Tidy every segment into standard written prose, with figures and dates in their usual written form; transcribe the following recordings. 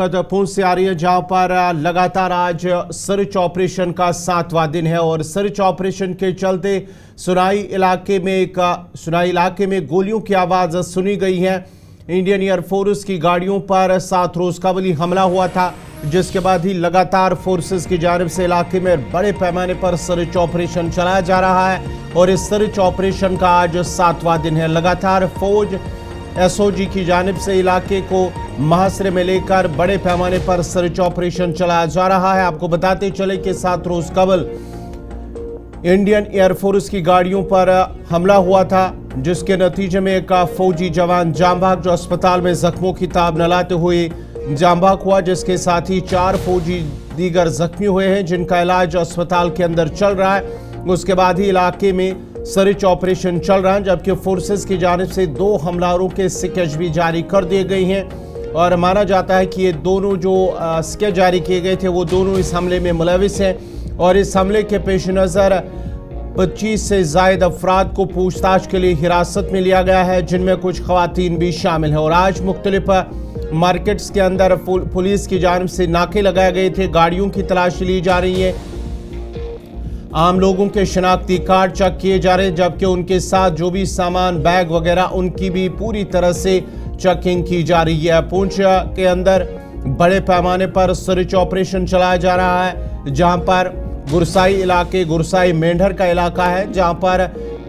पूंछ से आ रही है, जहां पर लगातार आज सर्च ऑपरेशन का 7वां दिन है और सर्च ऑपरेशन के चलते सुनाई इलाके में गोलियों की आवाज सुनी गई है। इंडियन एयरफोर्स की गाड़ियों पर 7 रोज कबल हमला हुआ था, जिसके बाद ही लगातार फोर्सेस की जानिब से इलाके में बड़े पैमाने पर सर्च ऑपरेशन चलाया जा रहा है और इस सर्च ऑपरेशन का आज 7वां दिन है। लगातार फौज एसओजी की जानिब से इलाके को मुहासरे में लेकर बड़े पैमाने पर सर्च ऑपरेशन चलाया जा रहा है। आपको बताते चले कि 7 रोज कबल इंडियन एयरफोर्स की गाड़ियों पर हमला हुआ था, जिसके नतीजे में एक फौजी जवान जान भाग, जो अस्पताल में जख्मों की ताब न लाते हुए जान भाग हुआ, जिसके साथ ही 4 फौजी दीगर जख्मी हुए हैं, जिनका इलाज अस्पताल के अंदर चल रहा है। उसके बाद ही इलाके में सर्च ऑपरेशन चल रहा है, जबकि फोर्सेस की जानिब से 2 हमलावरों के स्केच भी जारी कर दिए गए हैं और माना जाता है कि ये दोनों जो स्केच जारी किए गए थे वो दोनों इस हमले में मुलविस हैं और इस हमले के पेश नज़र 25 से ज़ायद अफराद को पूछताछ के लिए हिरासत में लिया गया है, जिनमें कुछ खवातीन भी शामिल हैं। और आज मुख्तलिफ मार्केट्स के अंदर पुलिस की जानिब से नाके लगाए गए थे, गाड़ियों की तलाशी ली जा रही है, आम लोगों के शनाख्ती कार्ड चेक किए जा रहे हैं, जबकि उनके साथ जो भी सामान, बैग वगैरह, उनकी भी पूरी तरह से चेकिंग की जा रही है। पूंछ के अंदर बड़े पैमाने पर सर्च ऑपरेशन चलाया जा रहा है, जहां पर गुरसाई मेंढर का इलाका है, जहां पर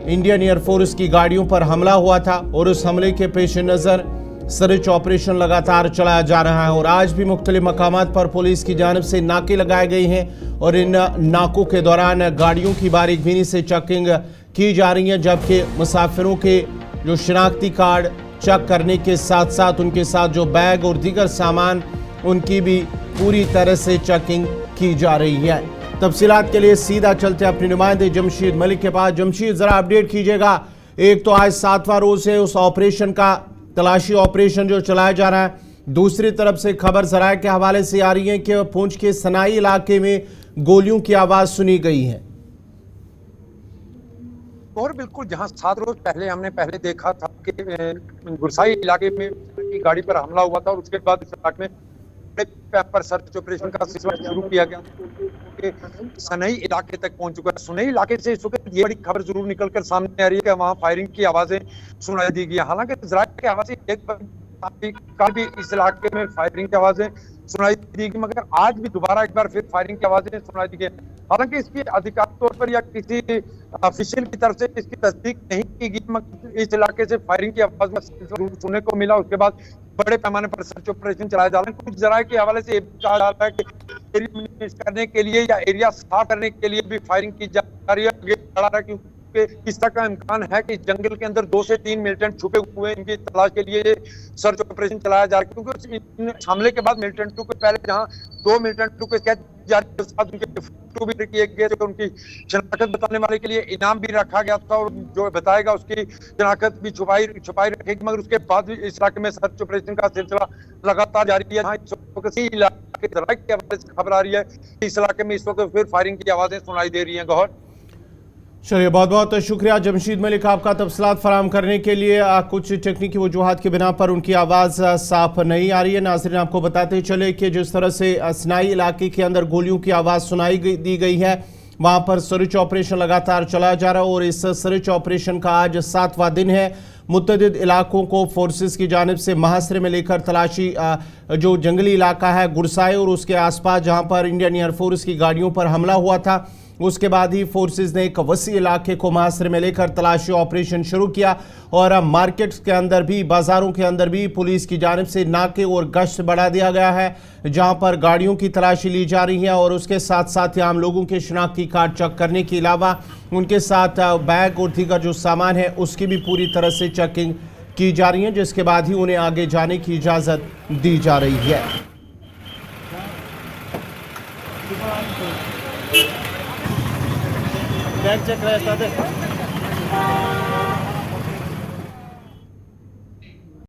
इंडियन एयरफोर्स की गाड़ियों पर हमला हुआ था और उस हमले के पेश नज़र सर्च ऑपरेशन लगातार चलाया जा रहा है। और आज भी मुख्तलिफ मकामात पर पुलिस की जानिब से नाके लगाए गए हैं और इन नाकों के दौरान गाड़ियों की बारीकबीनी से चेकिंग की जा रही है, जबकि मुसाफिरों के जो शनाख्ती कार्ड चेक करने के साथ साथ उनके साथ जो बैग और दीगर सामान, उनकी भी पूरी तरह से चेकिंग की जा रही है। तफसीलात के लिए सीधा चलते अपने नुमाइंदे जमशीद मलिक के पास। जमशीद, जरा अपडेट कीजिएगा। एक तो आज 7वां रोज है उस ऑपरेशन का, तलाशी ऑपरेशन जो चलाया जा रहा है, दूसरी तरफ से खबर जराये के हवाले से आ रही है कि पूंछ के सनाई इलाके में गोलियों की आवाज सुनी गई है। और बिल्कुल, जहां 7 रोज पहले हमने देखा था कि गुरसाई इलाके में गाड़ी पर हमला हुआ था और उसके बाद इस इलाके में पर सर्च ऑपरेशन का सिलसिला शुरू किया गया, सनई इलाके तक पहुंच चुका है। सुनई इलाके से इस वक्त ये बड़ी खबर जरूर निकलकर सामने आ रही है कि वहां फायरिंग की आवाजें सुनाई दी गई। हालांकि इजराइल की आवाजें कल भी इस इलाके में फायरिंग की आवाजें सुनाई दी गई, मगर आज भी दोबारा एक बार फिर फायरिंग की आवाजें सुनाई दी गई। हालांकि इसकी आधिकारिक तौर पर या किसी ऑफिशियल की तरफ से इसकी तस्दीक नहीं की गई, मगर इस इलाके से फायरिंग की आवाज सुनने को मिला। उसके बाद बड़े पैमाने पर सर्च ऑपरेशन चलाया जा रहा है। कुछ जराये के हवाले से कहा जा रहा है कि एरिया करने के लिए या एरिया साफ करने के लिए भी फायरिंग की जा रही है, क्योंकि इस तरह का इम्कान है कि जंगल के अंदर 2 से 3 मिलिटेंट छुपे हुए, इनकी तलाश के लिए सर्च ऑपरेशन चलाया जा रहा है। क्योंकि हमले के बाद मिलिटेंटों के पहले जहां 2 मिलिटेंटों के स्केच जारी साथ उनके फोटो भी किए गए थे, उनकी शनाख्त बताने वाले के लिए इनाम भी रखा गया था और जो बताएगा उसकी शनाख्त भी छुपाई रखेगी। मगर उसके बाद भी इस इलाके में सर्च ऑपरेशन का सिलसिला लगातार जारी है। इलाके के हवाले से खबर आ रही है इस इलाके में इस वक्त फिर फायरिंग की आवाजें सुनाई दे रही है। गौहर, चलिए, बहुत बहुत शुक्रिया जमशीद मलिक आपका तफसीलात फराहम करने के लिए। कुछ टेक्निकी वजूहात की बिना पर उनकी आवाज़ साफ नहीं आ रही है। नाज़रीन, आपको बताते चले कि जिस तरह से सनाई इलाके के अंदर गोलियों की आवाज़ सुनाई दी गई है, वहाँ पर सर्च ऑपरेशन लगातार चलाया जा रहा है और इस सर्च ऑपरेशन का आज 7वां दिन है। मुतअद्दिद इलाकों को फोर्सेस की जानिब से मुहासरे में लेकर तलाशी, जो जंगली इलाका है गुरसाई और उसके आसपास जहाँ पर इंडियन एयरफोर्स की गाड़ियों पर हमला हुआ था, उसके बाद ही फोर्सेस ने एक वसी इलाके को मुहासरे में लेकर तलाशी ऑपरेशन शुरू किया और मार्केट्स के अंदर भी, बाजारों के अंदर भी पुलिस की जानिब से नाके और गश्त बढ़ा दिया गया है, जहां पर गाड़ियों की तलाशी ली जा रही है और उसके साथ साथ ही आम लोगों के शनाख्ती कार्ड चेक करने के अलावा उनके साथ बैग और दीगर जो सामान है उसकी भी पूरी तरह से चेकिंग की जा रही है, जिसके बाद ही उन्हें आगे जाने की इजाज़त दी जा रही है। Bag check